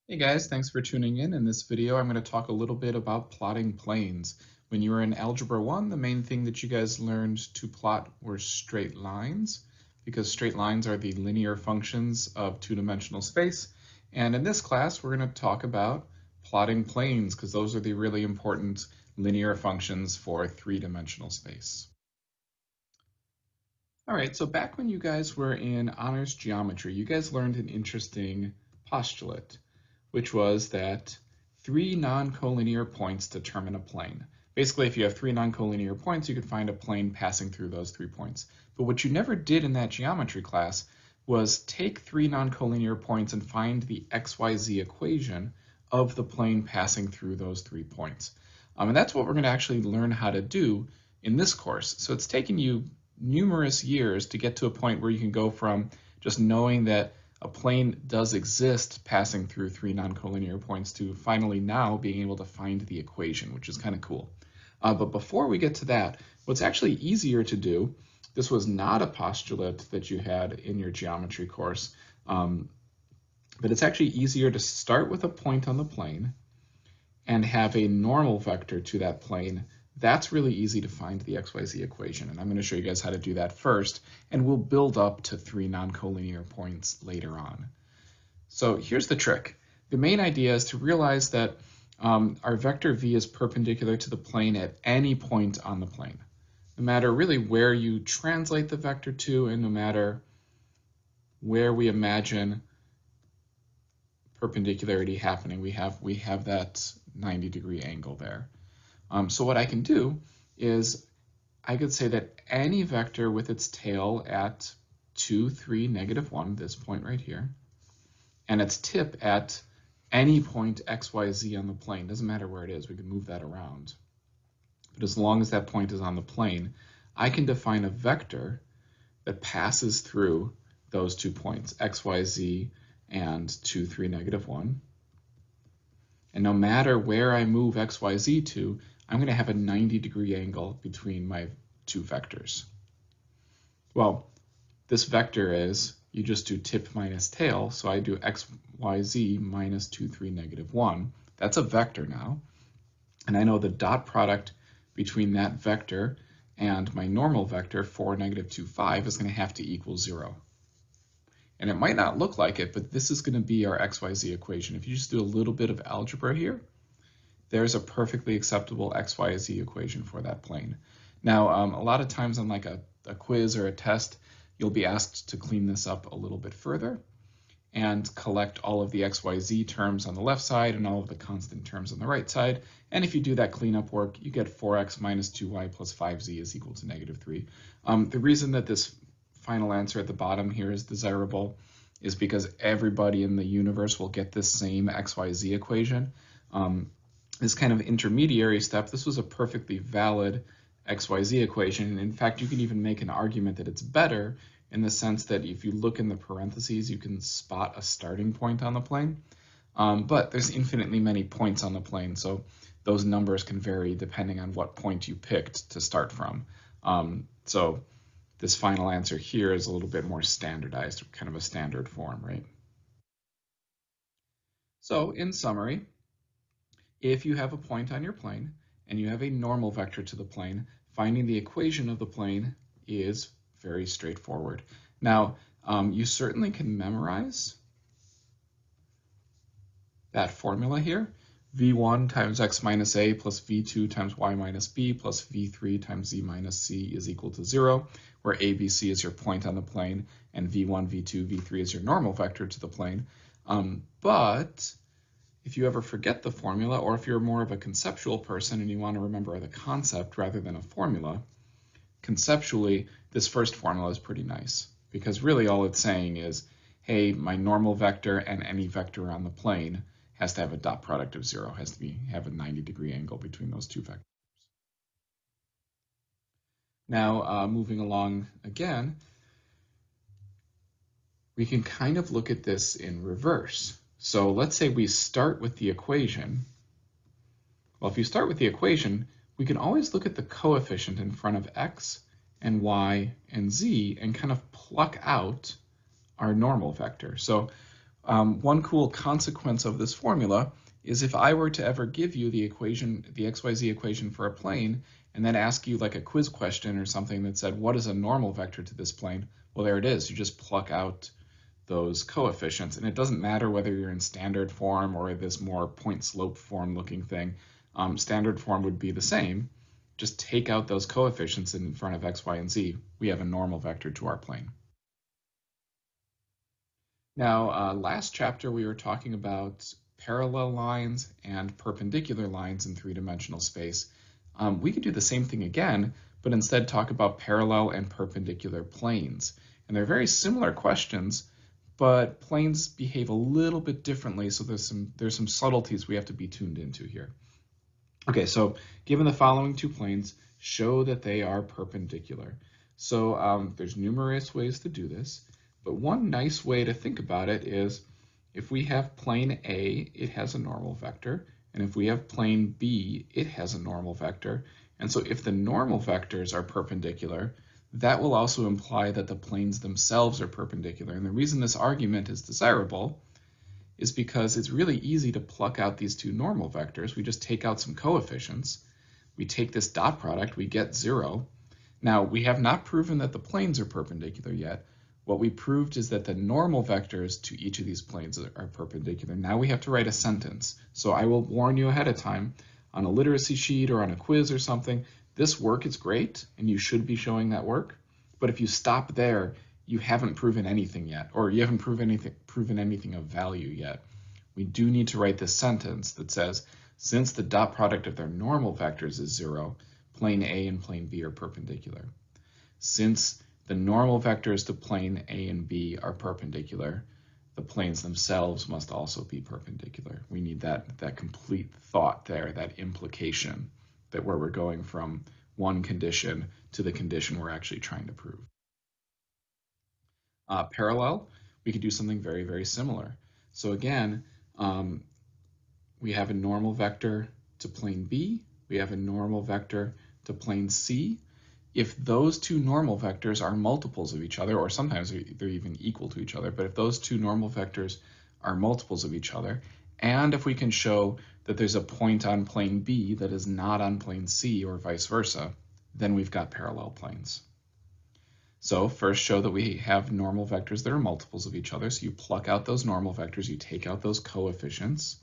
Hey guys, thanks for tuning in. In this video, I'm going to talk a little bit about plotting planes. When you were in Algebra 1, the main thing that you guys learned to plot were straight lines, because straight lines are the linear functions of two-dimensional space. And in this class, we're going to talk about plotting planes, because those are the really important linear functions for three-dimensional space. All right, so back when you guys were in honors geometry, you guys learned an interesting postulate, which was that three non-collinear points determine a plane. Basically, if you have three non-collinear points, you could find a plane passing through those 3 points. But what you never did in that geometry class was take three non-collinear points and find the XYZ equation of the plane passing through those 3 points. And that's what we're going to actually learn how to do in this course. So it's taken you numerous years to get to a point where you can go from just knowing that a plane does exist passing through three non-collinear points to finally now being able to find the equation, which is kind of cool. But before we get to that, what's actually easier to do, this was not a postulate that you had in your geometry course, but it's actually easier to start with a point on the plane and have a normal vector to that plane. That's really easy to find the XYZ equation, and I'm going to show you guys how to do that first, and we'll build up to three non-collinear points later on. So here's the trick. The main idea is to realize that our vector v is perpendicular to the plane at any point on the plane. No matter really where you translate the vector to, and no matter where we imagine perpendicularity happening, we have that 90-degree angle there. So what I can do is I could say that any vector with its tail at 2, 3, -1, this point right here, and its tip at any point xyz on the plane, doesn't matter where it is, we can move that around. But as long as that point is on the plane, I can define a vector that passes through those 2 points, xyz and 2, 3, -1. And no matter where I move xyz to, I'm going to have a 90-degree angle between my 2 vectors. Well, this vector is, you just do tip minus tail, so I do xyz minus 2, 3, -1. That's a vector now. And I know the dot product between that vector and my normal vector, 4, -2, 5, is going to have to equal 0. And it might not look like it, but this is going to be our XYZ equation. If you just do a little bit of algebra here, there's a perfectly acceptable XYZ equation for that plane. Now, a lot of times on like a quiz or a test, you'll be asked to clean this up a little bit further and collect all of the XYZ terms on the left side and all of the constant terms on the right side. And if you do that cleanup work, you get 4x minus 2y plus 5z is equal to -3. The reason that this final answer at the bottom here is desirable is because everybody in the universe will get this same XYZ equation. This kind of intermediary step, this was a perfectly valid XYZ equation. In fact, you can even make an argument that it's better in the sense that if you look in the parentheses, you can spot a starting point on the plane. But there's infinitely many points on the plane, so those numbers can vary depending on what point you picked to start from. So this final answer here is a little bit more standardized, kind of a standard form, right? So in summary, if you have a point on your plane and you have a normal vector to the plane, finding the equation of the plane is very straightforward. Now, you certainly can memorize that formula here. V1 times x minus a plus V2 times y minus b plus V3 times z minus c is equal to 0, where a, b, c is your point on the plane, and V1, V2, V3 is your normal vector to the plane. But if you ever forget the formula, or if you're more of a conceptual person and you want to remember the concept rather than a formula, conceptually, this first formula is pretty nice, because really all it's saying is, hey, my normal vector and any vector on the plane has to have a dot product of 0, has to have a 90-degree angle between those 2 vectors. Now, moving along again, we can kind of look at this in reverse. So let's say we start with the equation. Well, if you start with the equation, we can always look at the coefficient in front of x and y and z and kind of pluck out our normal vector. So one cool consequence of this formula is if I were to ever give you the equation, the XYZ equation for a plane, and then ask you like a quiz question or something that said, what is a normal vector to this plane? Well, there it is. You just pluck out those coefficients, and it doesn't matter whether you're in standard form or this more point slope form looking thing. Standard form would be the same. Just take out those coefficients in front of x, y, and z. We have a normal vector to our plane. Now, last chapter we were talking about parallel lines and perpendicular lines in three-dimensional space. We could do the same thing again, but instead talk about parallel and perpendicular planes. And they're very similar questions, but planes behave a little bit differently, so there's some subtleties we have to be tuned into here. Okay, so given the following two planes, show that they are perpendicular. So there's numerous ways to do this, but one nice way to think about it is if we have plane A, it has a normal vector, and if we have plane B, it has a normal vector. And so if the normal vectors are perpendicular, that will also imply that the planes themselves are perpendicular. And the reason this argument is desirable is because it's really easy to pluck out these two normal vectors. We just take out some coefficients. We take this dot product, we get 0. Now, we have not proven that the planes are perpendicular yet. What we proved is that the normal vectors to each of these planes are perpendicular. Now we have to write a sentence. So I will warn you ahead of time on a literacy sheet or on a quiz or something, this work is great and you should be showing that work. But if you stop there, you haven't proven anything yet, or you haven't proven anything of value yet. We do need to write this sentence that says, since the dot product of their normal vectors is 0, plane A and plane B are perpendicular. Since the normal vectors to plane A and B are perpendicular, the planes themselves must also be perpendicular. We need that complete thought there, that implication, that where we're going from one condition to the condition we're actually trying to prove. Parallel, we could do something very, very similar. So again, we have a normal vector to plane B, we have a normal vector to plane C. If those two normal vectors are multiples of each other, or sometimes they're even equal to each other, but if those two normal vectors are multiples of each other, and if we can show that there's a point on plane B that is not on plane C or vice versa, then we've got parallel planes. So first show that we have normal vectors that are multiples of each other. So you pluck out those normal vectors, you take out those coefficients,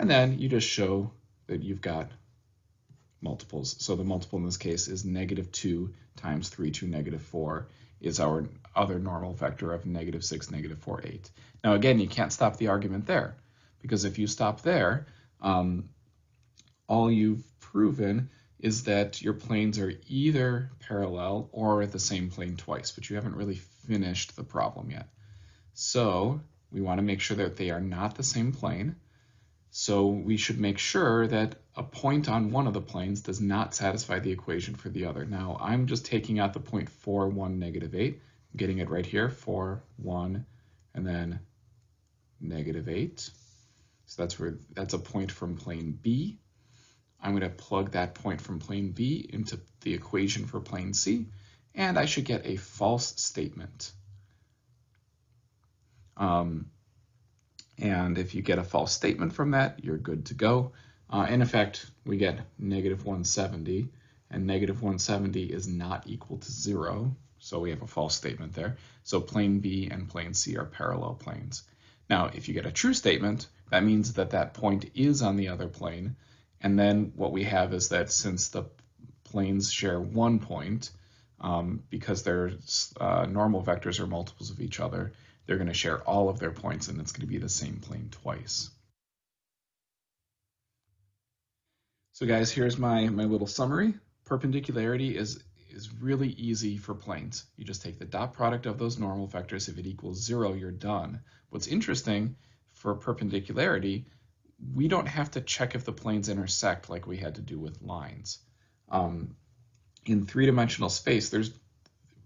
and then you just show that you've got multiples. So the multiple in this case is -2 times 3 to -4 is our other normal vector of -6, -4, 8. Now again, you can't stop the argument there, because if you stop there, all you've proven is that your planes are either parallel or the same plane twice, but you haven't really finished the problem yet. So we want to make sure that they are not the same plane. So we should make sure that a point on one of the planes does not satisfy the equation for the other. Now I'm just taking out the point 4, 1, -8. I'm getting it right here, 4, 1, and then -8. So that's a point from plane B. I'm going to plug that point from plane B into the equation for plane C, and I should get a false statement. And if you get a false statement from that, you're good to go. In effect, we get -170, and -170 is not equal to 0, so we have a false statement there. So plane B and plane C are parallel planes. Now, if you get a true statement, that means that that point is on the other plane, and then what we have is that since the planes share one point, because their normal vectors are multiples of each other, they're going to share all of their points, and it's going to be the same plane twice. So guys, here's my little summary. Perpendicularity is really easy for planes. You just take the dot product of those normal vectors. If it equals 0, you're done. What's interesting for perpendicularity, we don't have to check if the planes intersect like we had to do with lines. In three-dimensional space,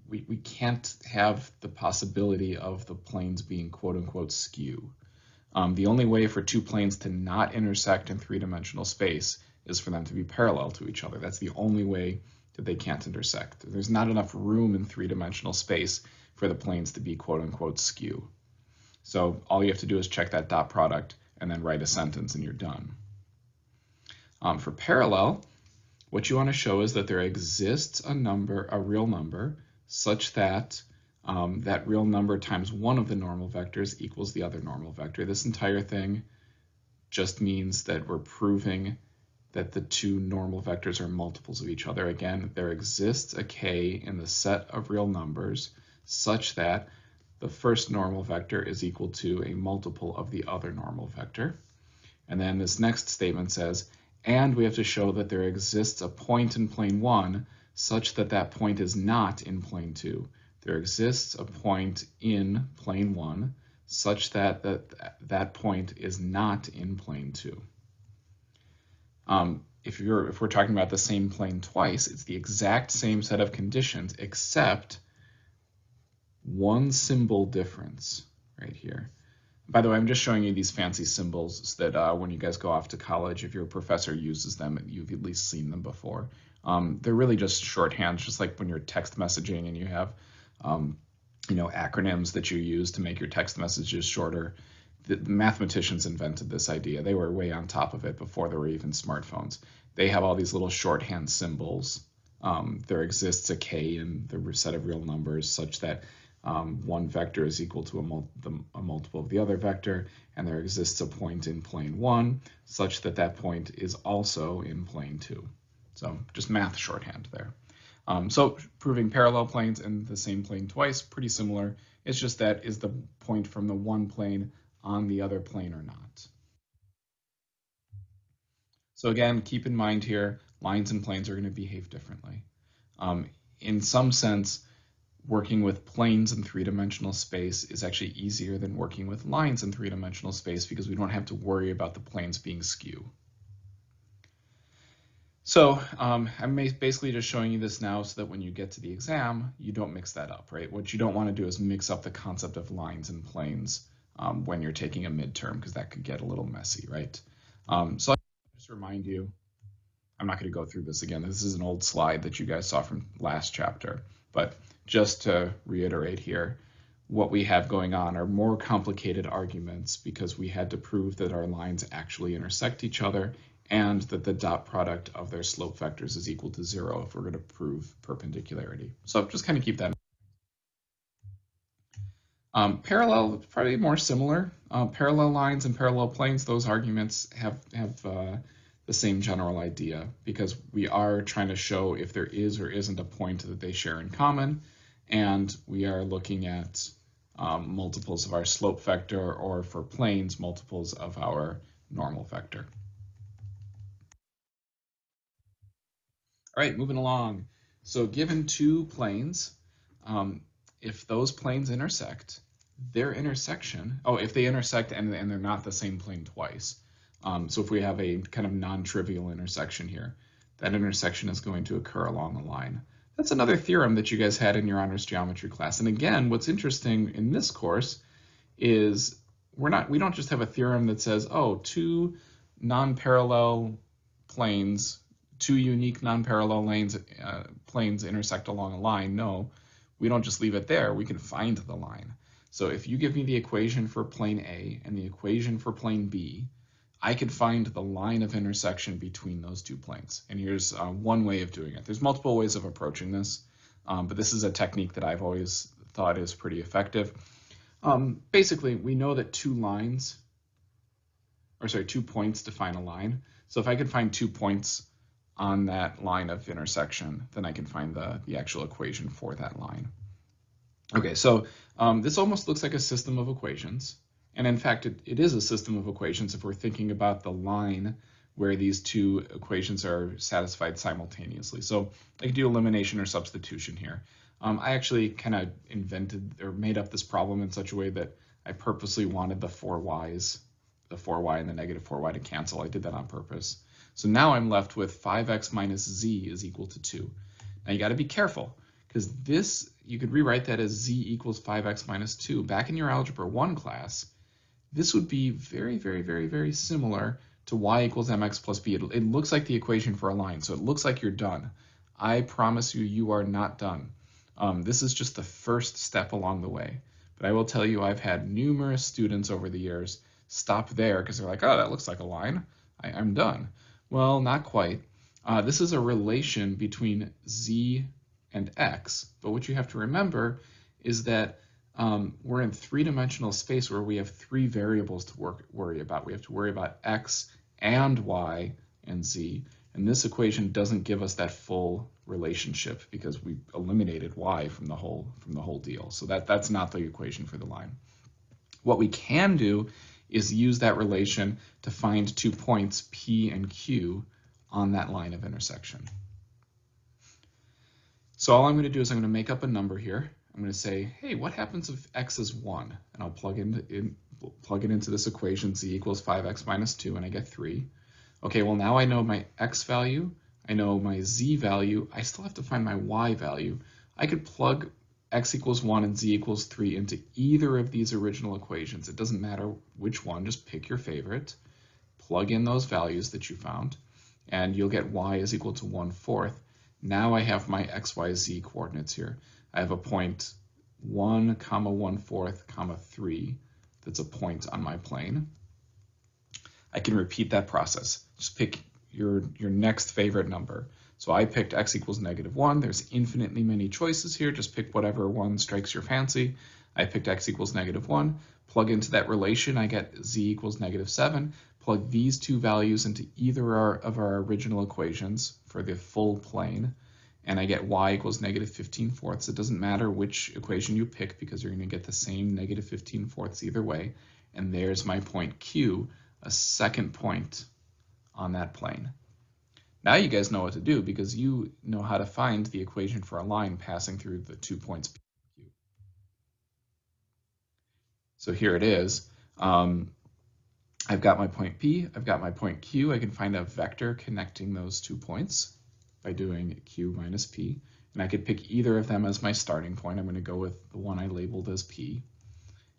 we can't have the possibility of the planes being quote-unquote skew. The only way for two planes to not intersect in three-dimensional space is for them to be parallel to each other. That's the only way that they can't intersect. There's not enough room in three-dimensional space for the planes to be quote-unquote skew. So all you have to do is check that dot product and then write a sentence and you're done. For parallel, what you want to show is that there exists a real number, such that that real number times one of the normal vectors equals the other normal vector. This entire thing just means that we're proving that the two normal vectors are multiples of each other. Again, there exists a k in the set of real numbers such that the first normal vector is equal to a multiple of the other normal vector. And then this next statement says, and we have to show that there exists a point in plane 1 such that that point is not in plane 2. There exists a point in plane 1 such that that point is not in plane 2. If we're talking about the same plane twice, it's the exact same set of conditions except one symbol difference right here. By the way, I'm just showing you these fancy symbols so that when you guys go off to college, if your professor uses them, you've at least seen them before. They're really just shorthand, just like when you're text messaging and you have acronyms that you use to make your text messages shorter. The mathematicians invented this idea. They were way on top of it before there were even smartphones. They have all these little shorthand symbols. There exists a k in the set of real numbers such that one vector is equal to a multiple of the other vector, and there exists a point in plane 1 such that that point is also in plane 2. So just math shorthand there. So proving parallel planes in the same plane twice, pretty similar. It's just that is the point from the one plane on the other plane or not. So again, keep in mind here, lines and planes are going to behave differently. In some sense, working with planes in three-dimensional space is actually easier than working with lines in three-dimensional space because we don't have to worry about the planes being skew. So I'm basically just showing you this now so that when you get to the exam, you don't mix that up, right? What you don't want to do is mix up the concept of lines and planes when you're taking a midterm, because that could get a little messy, right? So I just remind you, I'm not going to go through this again. This is an old slide that you guys saw from last chapter, but just to reiterate here, what we have going on are more complicated arguments because we had to prove that our lines actually intersect each other and that the dot product of their slope vectors is equal to 0 if we're going to prove perpendicularity. So just kind of keep that in mind. Parallel, probably more similar. Parallel lines and parallel planes, those arguments have the same general idea because we are trying to show if there is or isn't a point that they share in common, and we are looking at multiples of our slope vector, or for planes, multiples of our normal vector. All right, moving along. So given two planes, if those planes intersect, their intersection, if they intersect and they're not the same plane twice. So if we have a kind of non-trivial intersection here, that intersection is going to occur along the line. That's another theorem that you guys had in your honors geometry class. And again, what's interesting in this course is we don't just have a theorem that says, two non-parallel planes, two unique non-parallel planes intersect along a line. No, we don't just leave it there. We can find the line. So if you give me the equation for plane A and the equation for plane B, I could find the line of intersection between those two planes. And here's one way of doing it. There's multiple ways of approaching this, but this is a technique that I've always thought is pretty effective. Basically, we know that two points define a line. So if I could find 2 points on that line of intersection, then I can find the actual equation for that line. Okay, so this almost looks like a system of equations. And in fact, it is a system of equations if we're thinking about the line where these two equations are satisfied simultaneously. So I could do elimination or substitution here. I actually kind of invented or made up this problem in such a way that I purposely wanted the 4y's, the 4y and the negative 4y to cancel. I did that on purpose. So now I'm left with 5x minus z is equal to 2. Now you got to be careful because this, you could rewrite that as z equals 5x minus 2. Back in your Algebra 1 class, this would be very, very, very, very similar to y equals mx plus b. It looks like the equation for a line, so it looks like you're done. I promise you, you are not done. This is just the first step along the way. But I will tell you, I've had numerous students over the years stop there because they're like, oh, that looks like a line. I'm done. Well, not quite. This is a relation between z and x, but what you have to remember is that we're in three-dimensional space where we have three variables to worry about. We have to worry about x and y and z, and this equation doesn't give us that full relationship because we eliminated y from the whole deal. So that's not the equation for the line. What we can do is use that relation to find 2 points P and Q on that line of intersection. So all I'm going to do is I'm going to make up a number here. I'm going to say, hey, what happens if x is 1? And I'll plug it into this equation, z equals 5x minus 2, and I get 3. Okay, well now I know my x value, I know my z value, I still have to find my y value. I could plug x equals 1 and z equals 3 into either of these original equations. It doesn't matter which one, just pick your favorite, plug in those values that you found, and you'll get y is equal to 1/4. Now I have my x, y, z coordinates here. I have a point 1, 1/4, 3 that's a point on my plane. I can repeat that process. Just pick your next favorite number. So I picked x equals -1. There's infinitely many choices here. Just pick whatever one strikes your fancy. I picked x equals -1. Plug into that relation. I get z equals -7. Plug these two values into either of our original equations for the full plane, and I get y equals -15/4. It doesn't matter which equation you pick because you're going to get the same -15/4 either way. And there's my point Q, a second point on that plane. Now you guys know what to do because you know how to find the equation for a line passing through the 2 points P and Q. So here it is. I've got my point P, I've got my point Q. I can find a vector connecting those 2 points by doing Q minus P. And I could pick either of them as my starting point. I'm going to go with the one I labeled as P.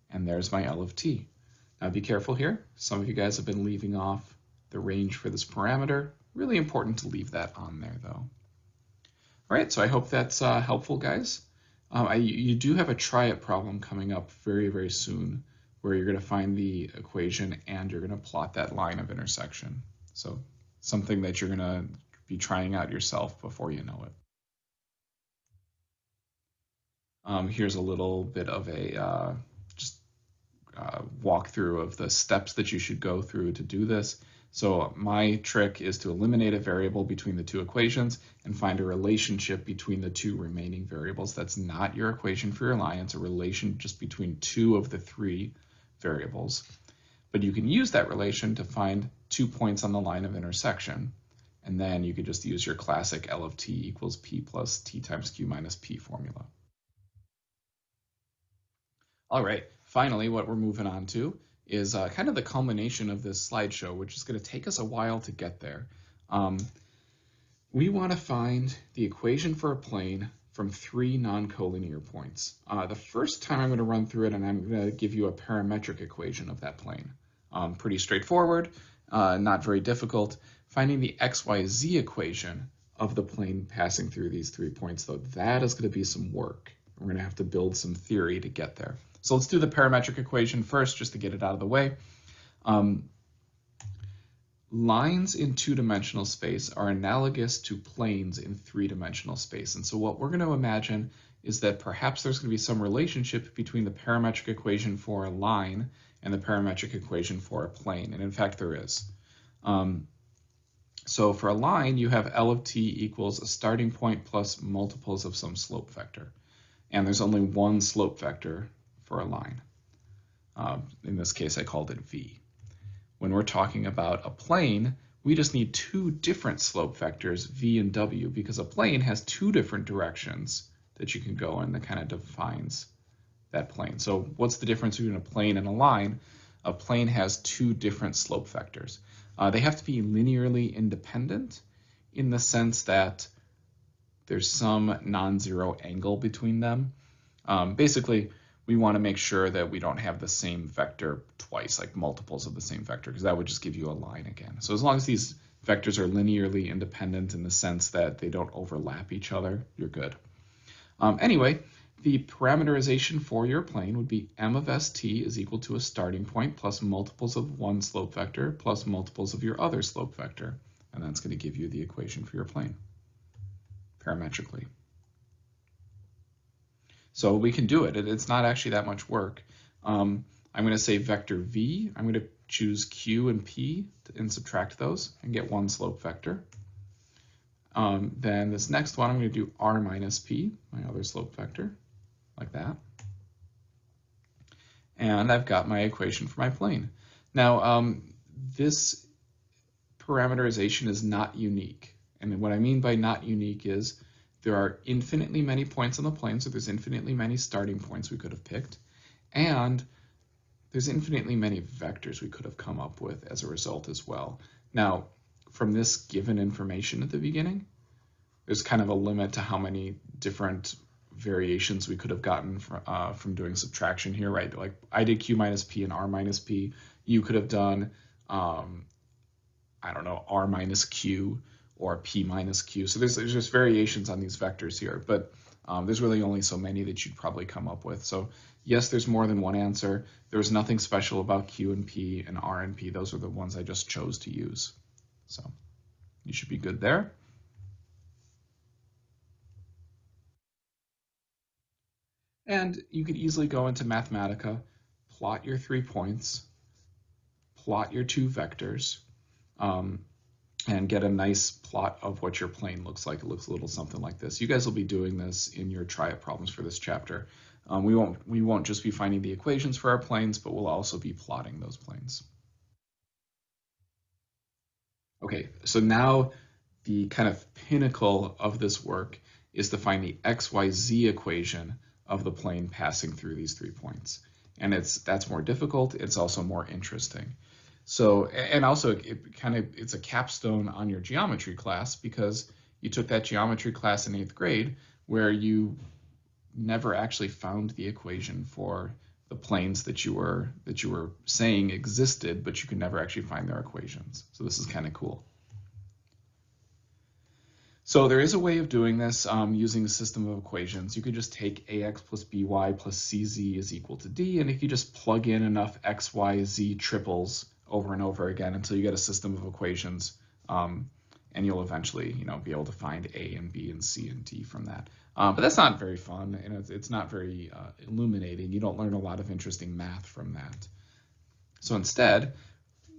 And there's my L of T. Now be careful here. Some of you guys have been leaving off the range for this parameter. Really important to leave that on there though. All right, so I hope that's helpful, guys. You do have a try it problem coming up very, very soon where you're going to find the equation and you're going to plot that line of intersection. So something that you're going to be trying out yourself before you know it. Here's a little bit of a walkthrough of the steps that you should go through to do this. So my trick is to eliminate a variable between the two equations and find a relationship between the two remaining variables. That's not your equation for your line. It's a relation just between two of the three variables. But you can use that relation to find 2 points on the line of intersection. And then you could just use your classic L of t equals P plus T times Q minus P formula. All right, finally, what we're moving on to is kind of the culmination of this slideshow, which is going to take us a while to get there. We want to find the equation for a plane from 3 non-collinear points. The first time I'm going to run through it and I'm going to give you a parametric equation of that plane. Pretty straightforward, not very difficult. Finding the XYZ equation of the plane passing through these 3 points, though, that is going to be some work. We're going to have to build some theory to get there. So let's do the parametric equation first, just to get it out of the way. Lines in 2-dimensional space are analogous to planes in 3-dimensional space. And so what we're going to imagine is that perhaps there's going to be some relationship between the parametric equation for a line and the parametric equation for a plane. And in fact, there is. So for a line, you have L of t equals a starting point plus multiples of some slope vector. And there's only one slope vector for a line. In this case, I called it V. When we're talking about a plane, we just need 2 different slope vectors, V and W, because a plane has 2 different directions that you can go in that kind of defines that plane. So what's the difference between a plane and a line? A plane has 2 different slope vectors. They have to be linearly independent in the sense that there's some non-zero angle between them. Basically, we want to make sure that we don't have the same vector twice, like multiples of the same vector, because that would just give you a line again. So as long as these vectors are linearly independent in the sense that they don't overlap each other, you're good. Anyway, the parameterization for your plane would be m of st is equal to a starting point plus multiples of one slope vector plus multiples of your other slope vector. And that's going to give you the equation for your plane parametrically. So we can do it. It's not actually that much work. I'm going to say vector v. I'm going to choose q and p and subtract those and get one slope vector. Then this next one, I'm going to do r minus p, my other slope vector, like that. And I've got my equation for my plane. Now, this parameterization is not unique. And what I mean by not unique is there are infinitely many points on the plane, so there's infinitely many starting points we could have picked, and there's infinitely many vectors we could have come up with as a result as well. Now, from this given information at the beginning, there's kind of a limit to how many different variations we could have gotten from doing subtraction here, right? Like I did q minus p and r minus p. You could have done, I don't know, r minus q or p minus q. So there's just variations on these vectors here, but there's really only so many that you'd probably come up with. So yes, there's more than one answer. There's nothing special about q and p and r and p. Those are the ones I just chose to use. So you should be good there. And you could easily go into Mathematica, plot your 3 points, plot your 2 vectors, and get a nice plot of what your plane looks like. It looks a little something like this. You guys will be doing this in your try-it problems for this chapter. We won't just be finding the equations for our planes, but we'll also be plotting those planes. Okay, so now the kind of pinnacle of this work is to find the XYZ equation of the plane passing through these 3 points. And that's more difficult. It's also more interesting. So, and also it's a capstone on your geometry class because you took that geometry class in 8th grade where you never actually found the equation for the planes that you were saying existed, but you could never actually find their equations. So this is kind of cool. So there is a way of doing this using the system of equations. You could just take ax plus by plus cz is equal to d, and if you just plug in enough x, y, z triples over and over again until you get a system of equations, and you'll eventually, be able to find a and b and c and d from that. But that's not very fun, and it's not very illuminating. You don't learn a lot of interesting math from that. So instead,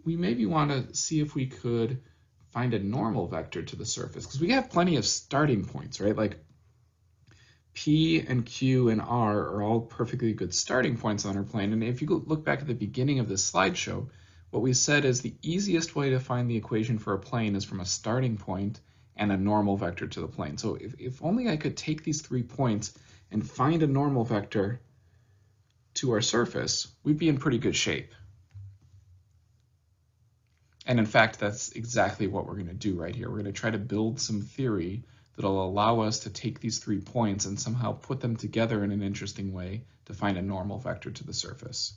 we maybe want to see if we could find a normal vector to the surface, because we have plenty of starting points, right? Like P and Q and R are all perfectly good starting points on our plane. And if you look back at the beginning of this slideshow, what we said is the easiest way to find the equation for a plane is from a starting point and a normal vector to the plane. So if only I could take these 3 points and find a normal vector to our surface, we'd be in pretty good shape. And in fact, that's exactly what we're going to do right here. We're going to try to build some theory that'll allow us to take these 3 points and somehow put them together in an interesting way to find a normal vector to the surface.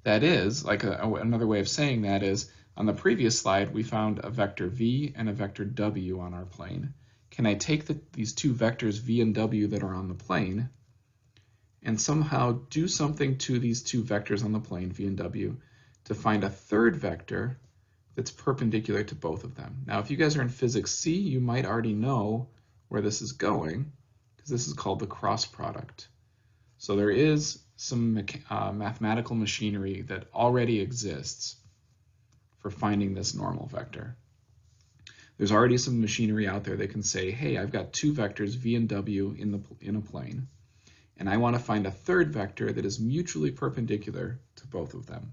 That is, like another way of saying that is, on the previous slide, we found a vector v and a vector w on our plane. Can I take these 2 vectors v and w that are on the plane and somehow do something to these 2 vectors on the plane, v and w, to find a third vector that's perpendicular to both of them? Now, if you guys are in Physics C, you might already know where this is going, because this is called the cross product. So there is some mathematical machinery that already exists for finding this normal vector. There's already some machinery out there that can say, hey, I've got 2 vectors, v and w, in a plane, and I want to find a third vector that is mutually perpendicular to both of them.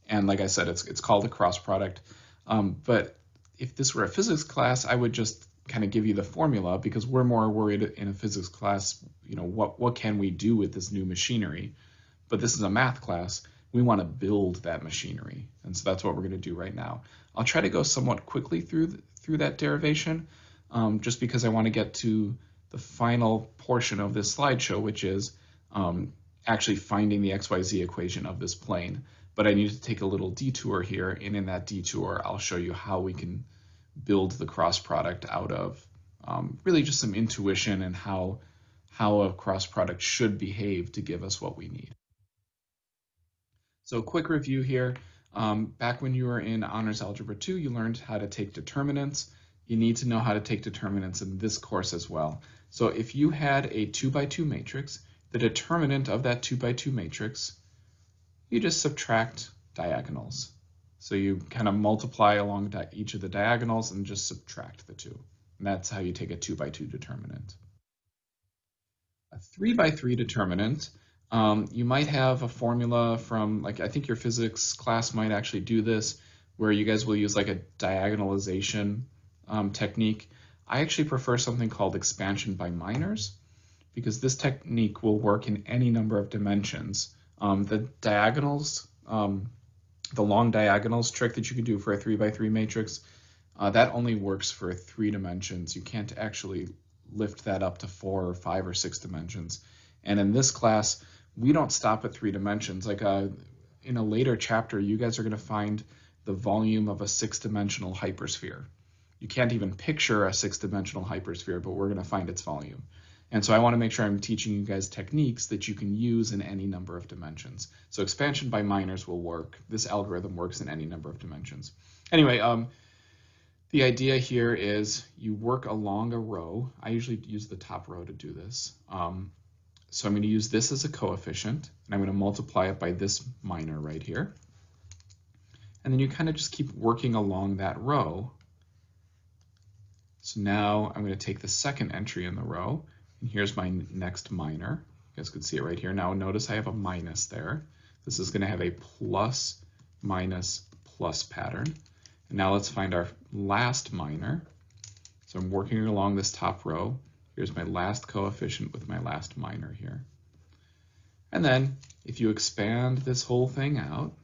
And like I said, it's called a cross product. But if this were a physics class, I would just kind of give you the formula, because we're more worried in a physics class, what can we do with this new machinery? But this is a math class. We want to build that machinery. And so that's what we're going to do right now. I'll try to go somewhat quickly through that derivation, just because I want to get to the final portion of this slideshow, which is actually finding the XYZ equation of this plane. But I need to take a little detour here, and in that detour, I'll show you how we can build the cross product out of really just some intuition and how how a cross product should behave to give us what we need. So quick review here. Back when you were in Honors Algebra 2, you learned how to take determinants. You need to know how to take determinants in this course as well. So if you had a 2x2 matrix, the determinant of that 2x2 matrix, you just subtract diagonals. So you kind of multiply along each of the diagonals and just subtract the two. And that's how you take a 2x2 determinant. A 3x3 determinant, you might have a formula from, like, I think your physics class might actually do this, where you guys will use like a diagonalization technique. I actually prefer something called expansion by minors, because this technique will work in any number of dimensions. The diagonals, the long diagonals trick that you can do for a 3x3 matrix, that only works for 3 dimensions. You can't actually lift that up to 4 or 5 or 6 dimensions. And in this class, we don't stop at 3 dimensions. Like in a later chapter, you guys are going to find the volume of a 6-dimensional hypersphere. You can't even picture a 6-dimensional hypersphere, but we're going to find its volume. And so I want to make sure I'm teaching you guys techniques that you can use in any number of dimensions. So expansion by minors will work. This algorithm works in any number of dimensions. Anyway, the idea here is you work along a row. I usually use the top row to do this. So I'm going to use this as a coefficient, and I'm going to multiply it by this minor right here. And then you kind of just keep working along that row. So now I'm going to take the second entry in the row, and here's my next minor. You guys can see it right here. Now notice I have a minus there. This is going to have a plus, minus, plus pattern. And now let's find our last minor. So I'm working along this top row. Here's my last coefficient with my last minor here. And then if you expand this whole thing out,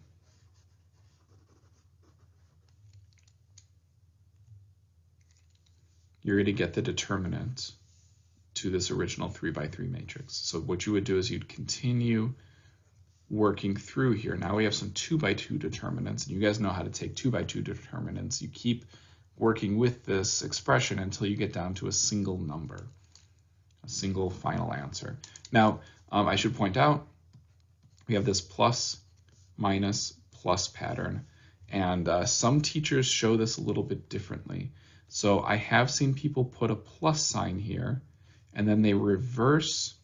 you're going to get the determinant to this original 3x3 matrix. So what you would do is you'd continue working through here. Now we have some 2x2 determinants, and you guys know how to take 2x2 determinants. You keep working with this expression until you get down to a single number, a single final answer. Now, I should point out, we have this plus, minus, plus pattern, and some teachers show this a little bit differently. So I have seen people put a plus sign here, and then they reverse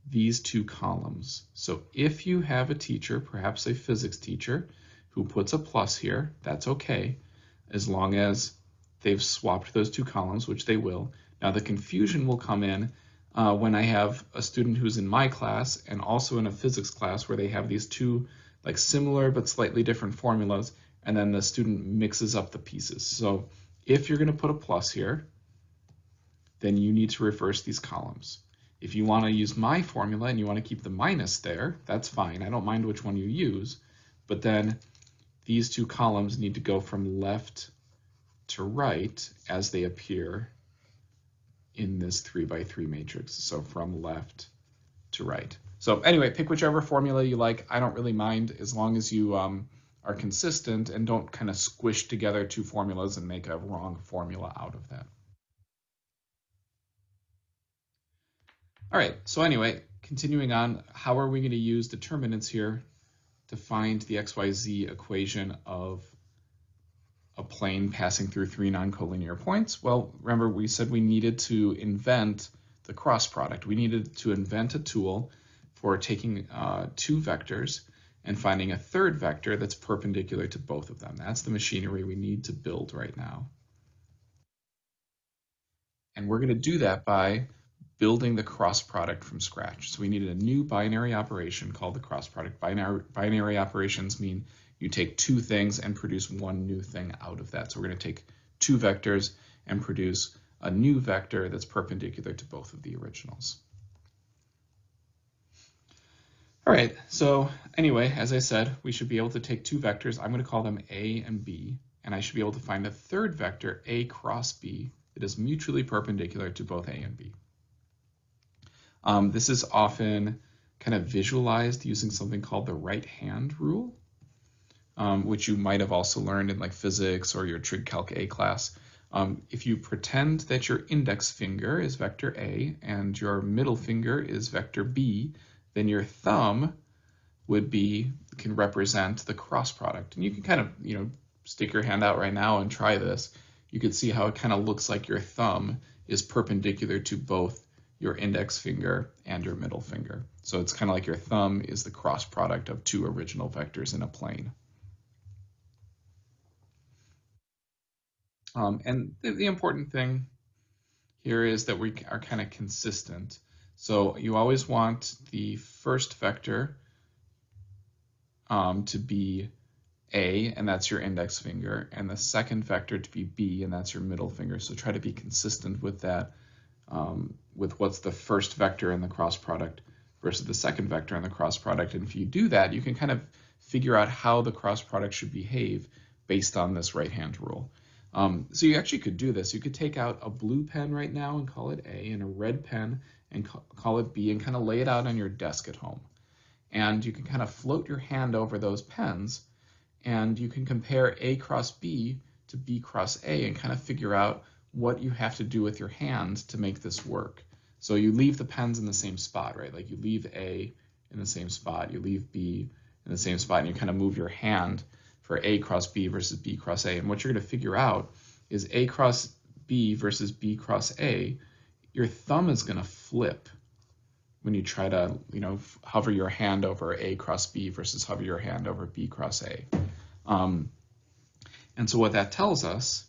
these 2 columns. So if you have a teacher, perhaps a physics teacher, who puts a plus here, that's okay, as long as they've swapped those 2 columns, which they will. Now the confusion will come in when I have a student who's in my class and also in a physics class where they have these 2 like similar but slightly different formulas, and then the student mixes up the pieces. So if you're going to put a plus here, then you need to reverse these columns. If you want to use my formula and you want to keep the minus there, that's fine. I don't mind which one you use, but then these 2 columns need to go from left to right as they appear in this 3x3 matrix. So from left to right. So anyway, pick whichever formula you like. I don't really mind as long as you are consistent and don't kind of squish together 2 formulas and make a wrong formula out of that. All right, so anyway, continuing on, how are we going to use determinants here to find the XYZ equation of a plane passing through 3 non-collinear points? Well, remember we said we needed to invent the cross product. We needed to invent a tool for taking 2 vectors and finding a third vector that's perpendicular to both of them. That's the machinery we need to build right now. And we're going to do that by building the cross product from scratch. So we needed a new binary operation called the cross product. Binary operations mean you take 2 things and produce 1 new thing out of that. So we're going to take 2 vectors and produce a new vector that's perpendicular to both of the originals. All right, so anyway, as I said, we should be able to take 2 vectors. I'm going to call them A and B, and I should be able to find a third vector, A cross B, that is mutually perpendicular to both A and B. This is often kind of visualized using something called the right-hand rule, which you might have also learned in like physics or your trig calc A class. If you pretend that your index finger is vector A and your middle finger is vector B, then your thumb can represent the cross product. And you can kind of, stick your hand out right now and try this. You can see how it kind of looks like your thumb is perpendicular to both your index finger and your middle finger. So it's kind of like your thumb is the cross product of two original vectors in a plane. And the important thing here is that we are kind of consistent. So you always want the first vector to be A, and that's your index finger, and the second vector to be B, and that's your middle finger. So try to be consistent with that, with what's the first vector in the cross product versus the second vector in the cross product. And if you do that, you can kind of figure out how the cross product should behave based on this right-hand rule. So you actually could do this. You could take out a blue pen right now and call it A, and a red pen and call it B, and kind of lay it out on your desk at home. And you can kind of float your hand over those pens, and you can compare A cross B to B cross A and kind of figure out what you have to do with your hand to make this work. So you leave the pens in the same spot, right? Like you leave A in the same spot, you leave B in the same spot, and you kind of move your hand for A cross B versus B cross A. And what you're going to figure out is A cross B versus B cross A, your thumb is going to flip when you try to, hover your hand over A cross B versus hover your hand over B cross A. And so what that tells us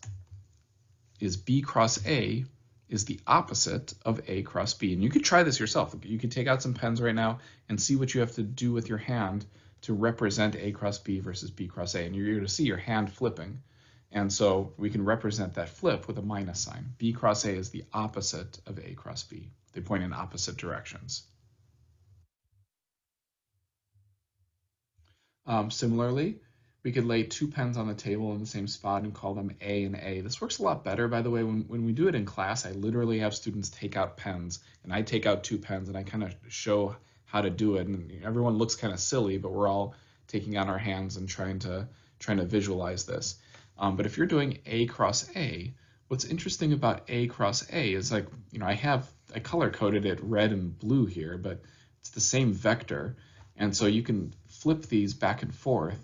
is B cross A is the opposite of A cross B. And you could try this yourself. You could take out some pens right now and see what you have to do with your hand to represent A cross B versus B cross A. And you're going to see your hand flipping. And so we can represent that flip with a minus sign. B cross A is the opposite of A cross B. They point in opposite directions. Similarly, we could lay two pens on the table in the same spot and call them A and A. This works a lot better, by the way. When we do it in class, I literally have students take out pens, and I take out two pens, and I kind of show how to do it. And everyone looks kind of silly, but we're all taking out our hands and trying to visualize this. But if you're doing A cross A, what's interesting about A cross A is, like, I color coded it red and blue here, but it's the same vector. And so you can flip these back and forth,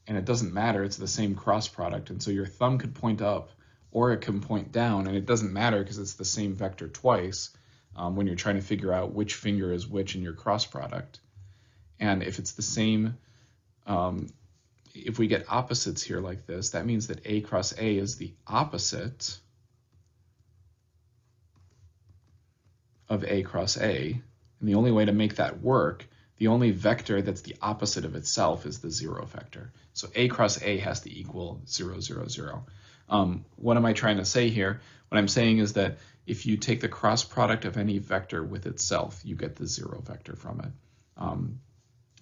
and it doesn't matter, it's the same cross product. And so your thumb could point up or it can point down, and it doesn't matter because it's the same vector twice when you're trying to figure out which finger is which in your cross product. And if it's the same, if we get opposites here like this, that means that A cross A is the opposite of A cross A. And the only way to make that work, the only vector that's the opposite of itself is the zero vector. So A cross A has to equal 0, 0, 0. What am I trying to say here? What I'm saying is that if you take the cross product of any vector with itself, you get the zero vector from it.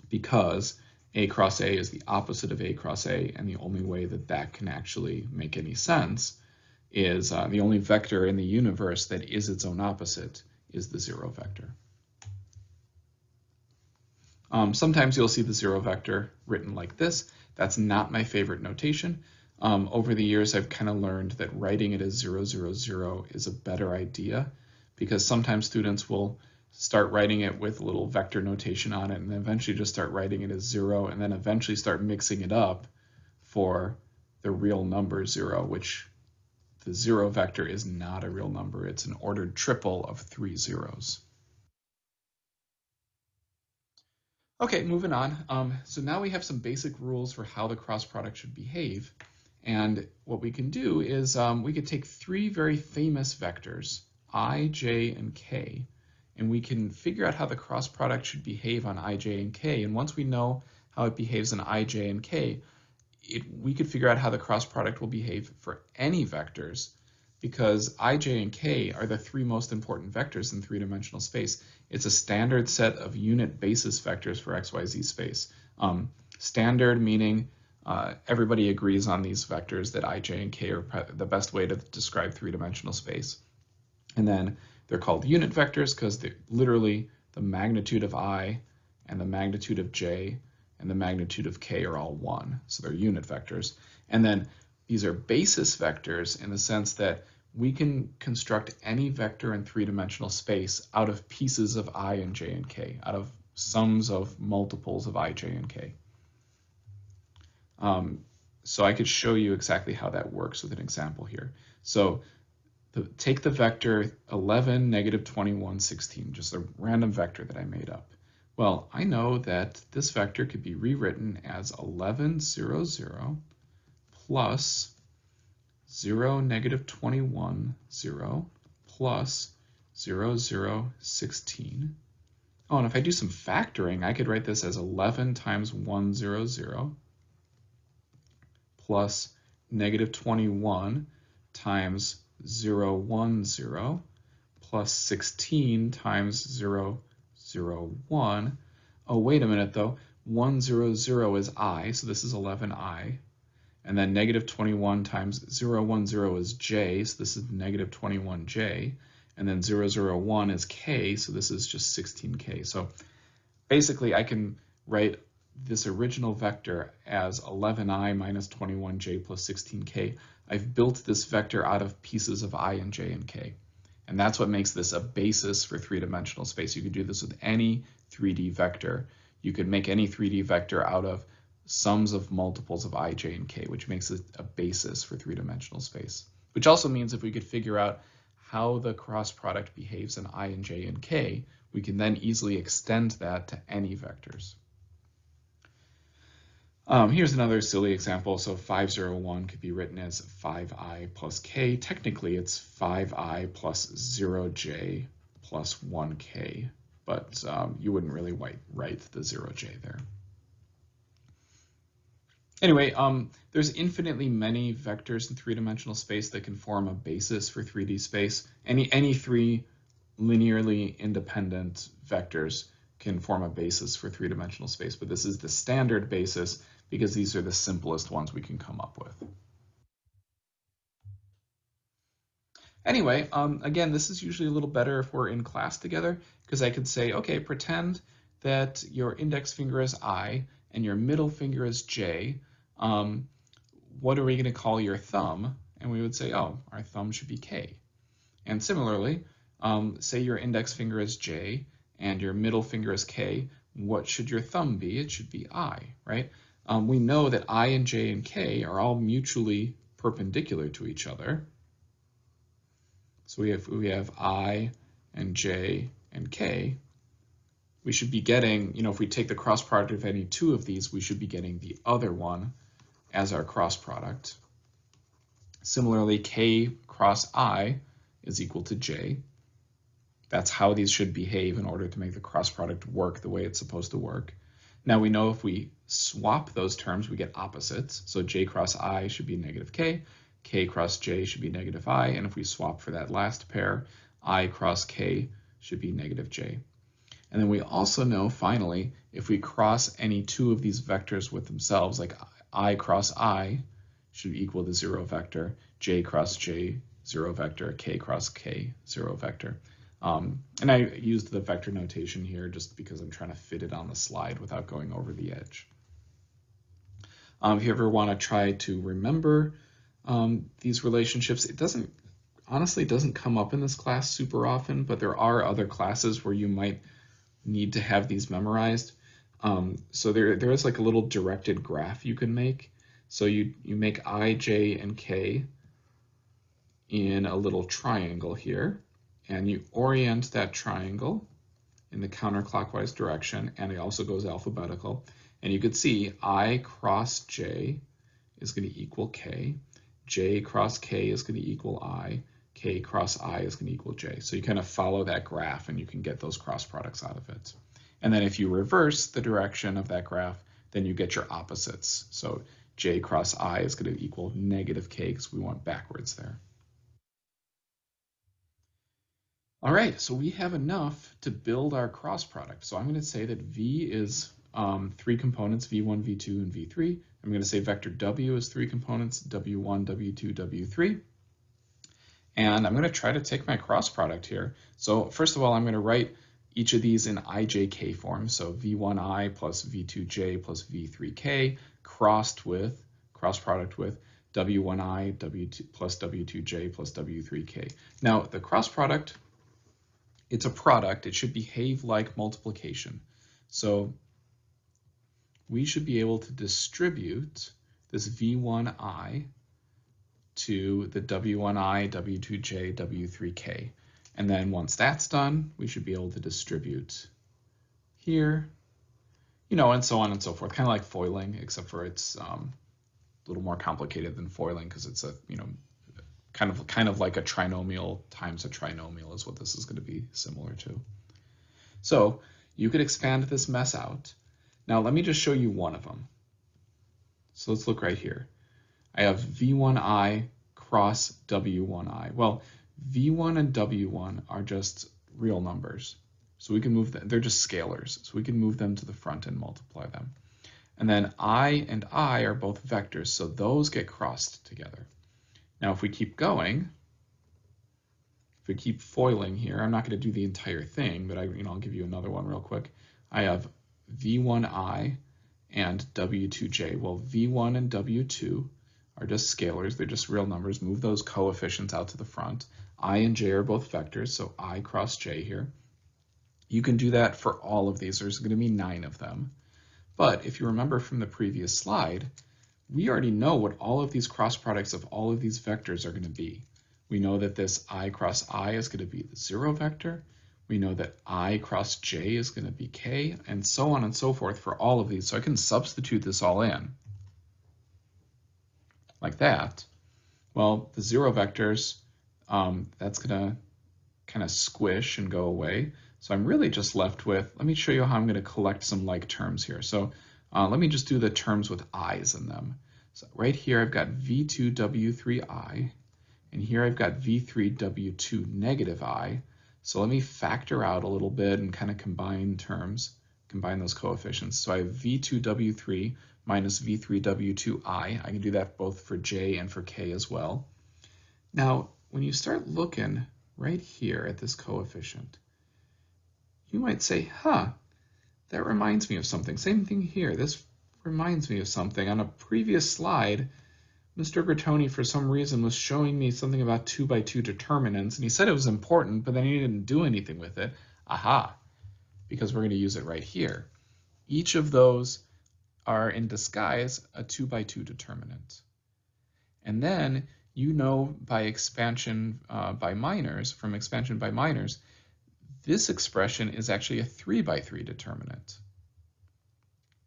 Because A cross A is the opposite of A cross A, and the only way that that can actually make any sense is the only vector in the universe that is its own opposite is the zero vector. Sometimes you'll see the zero vector written like this. That's not my favorite notation. Over the years, I've kind of learned that writing it as 0, 0, 0 is a better idea, because sometimes students will start writing it with a little vector notation on it and then eventually just start writing it as 0 and then eventually start mixing it up for the real number 0, which the 0 vector is not a real number. It's an ordered triple of 3 zeros. Okay, moving on. So now we have some basic rules for how the cross product should behave. And what we can do is we could take three very famous vectors, I, J, and K, and we can figure out how the cross product should behave on I, J, and K. And once we know how it behaves on I, J, and K, we could figure out how the cross product will behave for any vectors, because I, J, and K are the three most important vectors in three-dimensional space. It's a standard set of unit basis vectors for XYZ space. Standard meaning everybody agrees on these vectors that I, J, and K are the best way to describe three-dimensional space. And then they're called unit vectors because literally the magnitude of I and the magnitude of J and the magnitude of K are all 1. So they're unit vectors. And then these are basis vectors in the sense that we can construct any vector in three-dimensional space out of pieces of I and j and k, out of sums of multiples of I, j, and k. So I could show you exactly how that works with an example here. So take the vector 11, negative 21, 16, just a random vector that I made up. Well, I know that this vector could be rewritten as 11, 0, 0, plus 0, negative 21, 0, plus 0, 0, 16. Oh, and if I do some factoring, I could write this as 11 times 1, 0, 0, plus negative 21 times 0, 1, 0, plus 16 times 0, 0, 1. Oh, wait a minute though. 1, 0, 0 is I, so this is 11I. And then negative 21 times 0, 1, 0 is j, so this is negative 21j. And then 0, 0, 1 is k, so this is just 16k. So basically I can write this original vector as 11I minus 21j plus 16k. I've built this vector out of pieces of I and j and k. And that's what makes this a basis for three-dimensional space. You could do this with any 3D vector. You could make any 3D vector out of sums of multiples of I, j, and k, which makes it a basis for three-dimensional space. Which also means if we could figure out how the cross product behaves in I and j and k, we can then easily extend that to any vectors. Here's another silly example. So 501 could be written as 5i plus k. Technically, it's 5i plus 0j plus 1k, but you wouldn't really write the 0j there. Anyway, there's infinitely many vectors in three-dimensional space that can form a basis for 3D space. Any three linearly independent vectors can form a basis for three-dimensional space, but this is the standard basis because these are the simplest ones we can come up with. Anyway, again, this is usually a little better if we're in class together because I could say, okay, pretend that your index finger is I and your middle finger is J. What are we going to call your thumb? And we would say, oh, our thumb should be K. And similarly, say your index finger is J and your middle finger is K. What should your thumb be? It should be I, right? We know that I and J and K are all mutually perpendicular to each other. So we have I and J and K. We should be getting, if we take the cross product of any two of these, we should be getting the other one as our cross product. Similarly, K cross I is equal to J. That's how these should behave in order to make the cross product work the way it's supposed to work. Now we know if we swap those terms, we get opposites. So J cross I should be negative K, K cross J should be negative I, and if we swap for that last pair, I cross K should be negative J. And then we also know, finally, if we cross any two of these vectors with themselves, like I cross I should equal the 0 vector, J cross J, 0 vector, K cross K, 0 vector. And I used the vector notation here just because I'm trying to fit it on the slide without going over the edge. If you ever want to try to remember these relationships, it honestly doesn't come up in this class super often, but there are other classes where you might need to have these memorized. So there is like a little directed graph you can make. So you make I, J, and K in a little triangle here, and you orient that triangle in the counterclockwise direction, and it also goes alphabetical. And you could see I cross J is going to equal K, J cross K is going to equal I, K cross I is going to equal J. So you kind of follow that graph and you can get those cross products out of it. And then if you reverse the direction of that graph, then you get your opposites. So J cross I is going to equal negative K because we went backwards there. All right, so we have enough to build our cross product. So I'm going to say that V is three components, V1, V2, and V3. I'm going to say vector W is three components, W1, W2, W3. And I'm going to try to take my cross product here. So first of all, I'm going to write each of these in IJK form. So V1I plus V2J plus V3K cross product with W1I, W2 plus W2J plus W3K. Now, the cross product, it's a product. It should behave like multiplication. So we should be able to distribute this V1I to the W1I, W2J, W3K. And then once that's done, we should be able to distribute here, and so on and so forth, kind of like foiling, except for it's a little more complicated than foiling because it's a, kind of like a trinomial times a trinomial is what this is going to be similar to. So you could expand this mess out. Now let me just show you one of them. So let's look right here. I have V1I cross W1I. Well, V1 and W1 are just real numbers. So we can move them, they're just scalars. So we can move them to the front and multiply them. And then I and I are both vectors, so those get crossed together. Now if we keep going, if we keep foiling here, I'm not going to do the entire thing, but I'll give you another one real quick. I have V1I and W2J. Well, V1 and W2 are just scalars, they're just real numbers. Move those coefficients out to the front. I and J are both vectors, so I cross J here. You can do that for all of these. There's going to be 9 of them. But if you remember from the previous slide, we already know what all of these cross products of all of these vectors are going to be. We know that this I cross I is going to be the 0 vector. We know that I cross J is going to be K, and so on and so forth for all of these. So I can substitute this all in like that. Well, the 0 vectors, that's going to kind of squish and go away. So I'm really just left with, let me show you how I'm going to collect some like terms here. So let me just do the terms with i's in them. So right here I've got V2W3I, and here I've got V3W2 negative I. So let me factor out a little bit and kind of combine terms, combine those coefficients. So I have V2W3 minus V3W2I. I can do that both for J and for K as well. Now, when you start looking right here at this coefficient, you might say, that reminds me of something. Same thing here. This reminds me of something. On a previous slide, Mr. Bertoni, for some reason, was showing me something about 2x2 determinants, and he said it was important, but then he didn't do anything with it. Aha, because we're going to use it right here. Each of those are in disguise a 2x2 determinant. And then, by expansion by minors, from expansion by minors, this expression is actually a 3x3 determinant.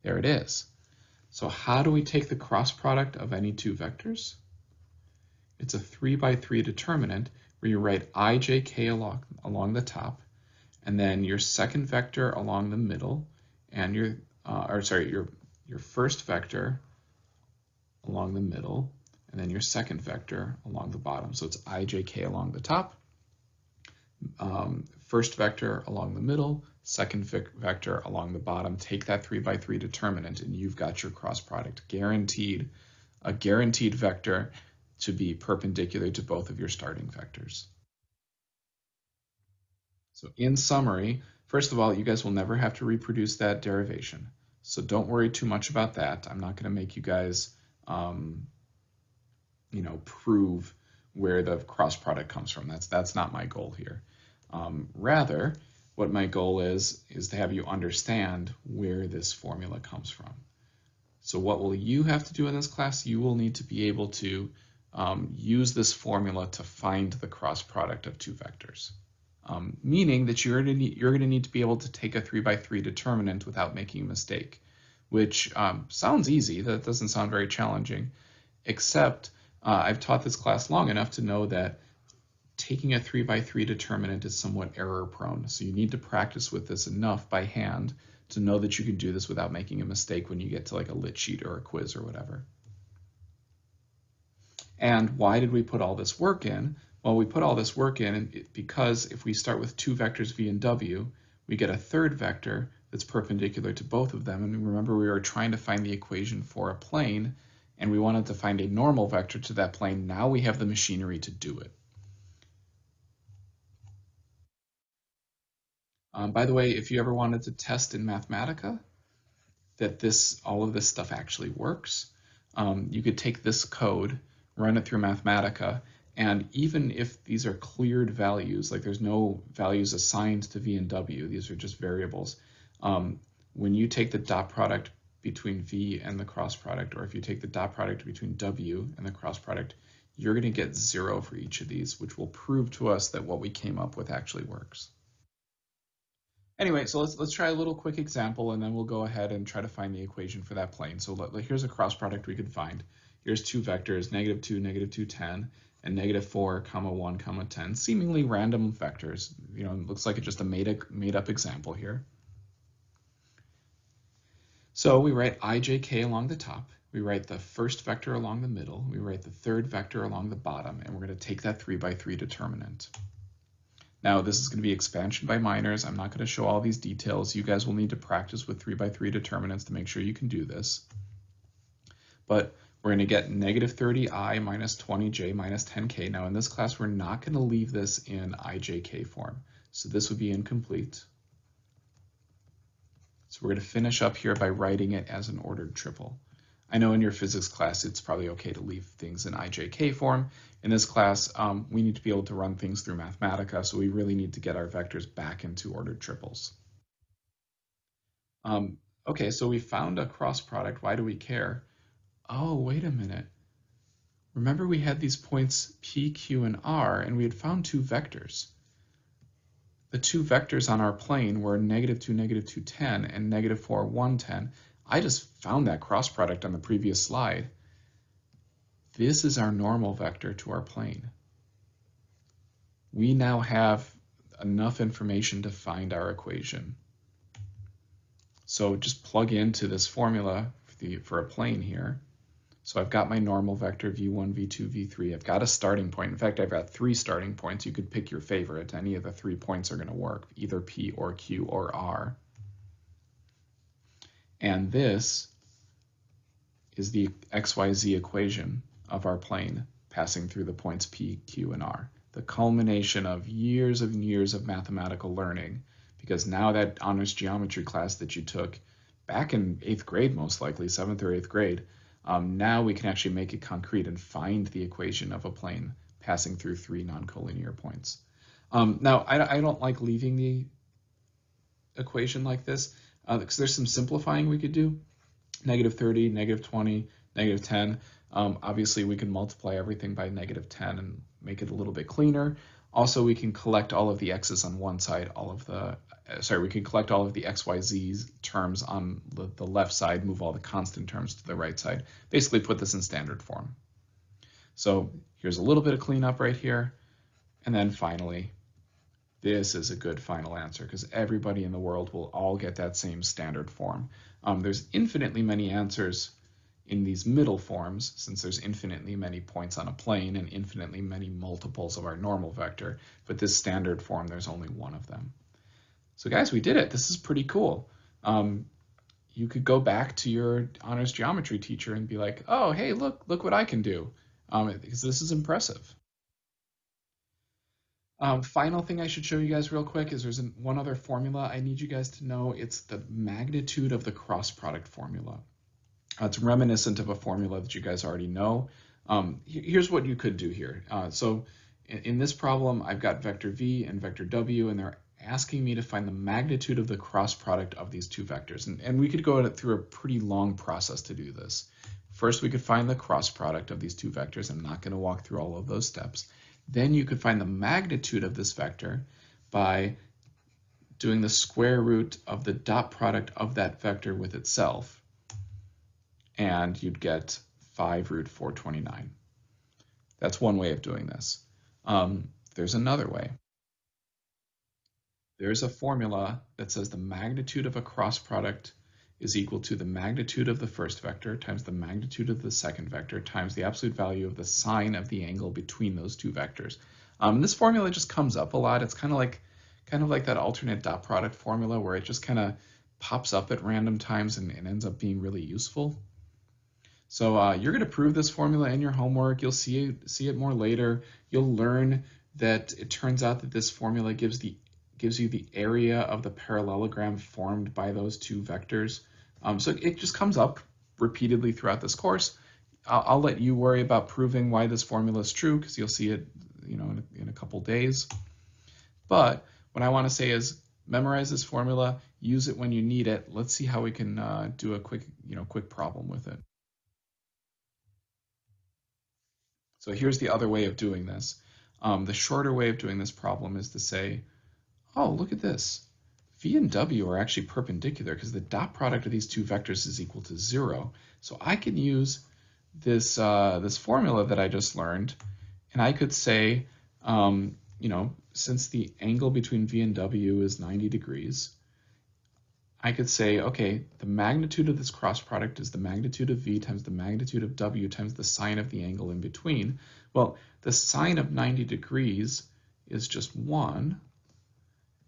There it is. So how do we take the cross product of any two vectors? It's a 3x3 determinant where you write ijk along the top, and then your second vector along the middle, and your first vector along the middle, and then your second vector along the bottom. So it's ijk along the top, first vector along the middle, second vector along the bottom. Take that 3x3 determinant and you've got your cross product. Guaranteed, a guaranteed vector to be perpendicular to both of your starting vectors. So in summary, first of all, you guys will never have to reproduce that derivation. So don't worry too much about that. I'm not going to make you guys, prove where the cross product comes from. That's not my goal here. Rather, what my goal is to have you understand where this formula comes from. So what will you have to do in this class? You will need to be able to use this formula to find the cross product of two vectors. Meaning that you're going to need to be able to take a 3x3 determinant without making a mistake, which sounds easy. That doesn't sound very challenging, except I've taught this class long enough to know that taking a 3x3 determinant is somewhat error prone. So you need to practice with this enough by hand to know that you can do this without making a mistake when you get to like a lit sheet or a quiz or whatever. And why did we put all this work in? Well, we put all this work in because if we start with two vectors v and w, we get a third vector that's perpendicular to both of them. And remember, we were trying to find the equation for a plane, and we wanted to find a normal vector to that plane. Now we have the machinery to do it. By the way, if you ever wanted to test in Mathematica that all of this stuff actually works, you could take this code run it through Mathematica, and even if these are cleared values, like there's no values assigned to v and w, these are just variables, when you take the dot product between v and the cross product, or if you take the dot product between w and the cross product, you're going to get 0 for each of these, which will prove to us that what we came up with actually works. Anyway, so let's try a little quick example, and then we'll go ahead and try to find the equation for that plane. So here's a cross product we could find. Here's two vectors, -2, -2, 10, and -4, 1, 10, seemingly random vectors. You know, it looks like it's just a made up example here. So we write ijk along the top. We write the first vector along the middle. We write the third vector along the bottom, and we're going to take that 3×3 determinant. Now, this is going to be expansion by minors. I'm not going to show all these details. You guys will need to practice with 3×3 determinants to make sure you can do this. But we're going to get -30i minus 20j minus 10k. Now, in this class, we're not going to leave this in ijk form. So this would be incomplete. So we're going to finish up here by writing it as an ordered triple. I know in your physics class, it's probably okay to leave things in ijk form. In this class, we need to be able to run things through Mathematica, so we really need to get our vectors back into ordered triples. Okay, so we found a cross product. Why do we care? Oh, wait a minute. Remember we had these points P, Q, and R, and we had found two vectors. The two vectors on our plane were -2, -2, 10, and -4, 1, 10. I just found that cross product on the previous slide. This is our normal vector to our plane. We now have enough information to find our equation. So just plug into this formula for a plane here. So I've got my normal vector v1, v2, v3. I've got a starting point. In fact, I've got 3 starting points. You could pick your favorite. Any of the 3 points are going to work, either P or Q or R. And this is the XYZ equation of our plane passing through the points P, Q, and R. The culmination of years and years of mathematical learning, because now that honors geometry class that you took back in 8th grade, most likely, 7th or 8th grade, now we can actually make it concrete and find the equation of a plane passing through 3 non-collinear points. Now, I don't like leaving the equation like this, because there's some simplifying we could do. -30, -20, -10. Obviously, we can multiply everything by -10 and make it a little bit cleaner. Also, we can collect all of the x's on one side, we can collect all of the xyz terms on the left side, move all the constant terms to the right side, basically put this in standard form. So here's a little bit of cleanup right here. And then finally, this is a good final answer because everybody in the world will all get that same standard form. There's infinitely many answers in these middle forms, since there's infinitely many points on a plane and infinitely many multiples of our normal vector, but this standard form, there's only one of them. So guys, we did it. This is pretty cool. You could go back to your honors geometry teacher and be like, oh, hey, look what I can do, because this is impressive. Final thing I should show you guys real quick is there's one other formula I need you guys to know. It's the magnitude of the cross product formula. It's reminiscent of a formula that you guys already know. Here's what you could do here. So in this problem, I've got vector v and vector w, and they're asking me to find the magnitude of the cross product of these two vectors. And we could go through a pretty long process to do this. First, we could find the cross product of these two vectors. I'm not going to walk through all of those steps. Then you could find the magnitude of this vector by doing the square root of the dot product of that vector with itself. And you'd get 5√429. That's one way of doing this. There's another way. There's a formula that says the magnitude of a cross product is equal to the magnitude of the first vector times the magnitude of the second vector times the absolute value of the sine of the angle between those two vectors. This formula just comes up a lot. It's kind of like that alternate dot product formula where it just kind of pops up at random times and ends up being really useful. So you're going to prove this formula in your homework. You'll see it more later. You'll learn that it turns out that this formula gives you the area of the parallelogram formed by those two vectors. So it just comes up repeatedly throughout this course. I'll let you worry about proving why this formula is true, because you'll see it, in a couple days. But what I want to say is memorize this formula, use it when you need it. Let's see how we can do a quick problem with it. So here's the other way of doing this. The shorter way of doing this problem is to say, oh, look at this. V and W are actually perpendicular because the dot product of these two vectors is equal to 0. So I can use this formula that I just learned, and I could say, since the angle between V and W is 90 degrees, I could say, okay, the magnitude of this cross product is the magnitude of V times the magnitude of W times the sine of the angle in between. Well, the sine of 90 degrees is just 1.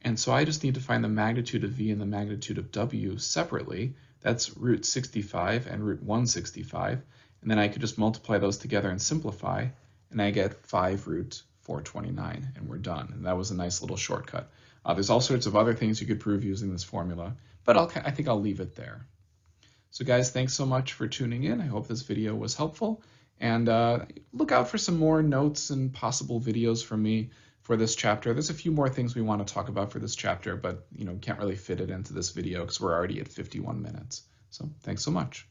And so I just need to find the magnitude of V and the magnitude of W separately. That's root 65 and root 165. And then I could just multiply those together and simplify, and I get 5 root 429, and we're done. And that was a nice little shortcut. There's all sorts of other things you could prove using this formula, but I think I'll leave it there. So guys, thanks so much for tuning in. I hope this video was helpful, and look out for some more notes and possible videos from me for this chapter. There's a few more things we want to talk about for this chapter, but can't really fit it into this video because we're already at 51 minutes. So thanks so much.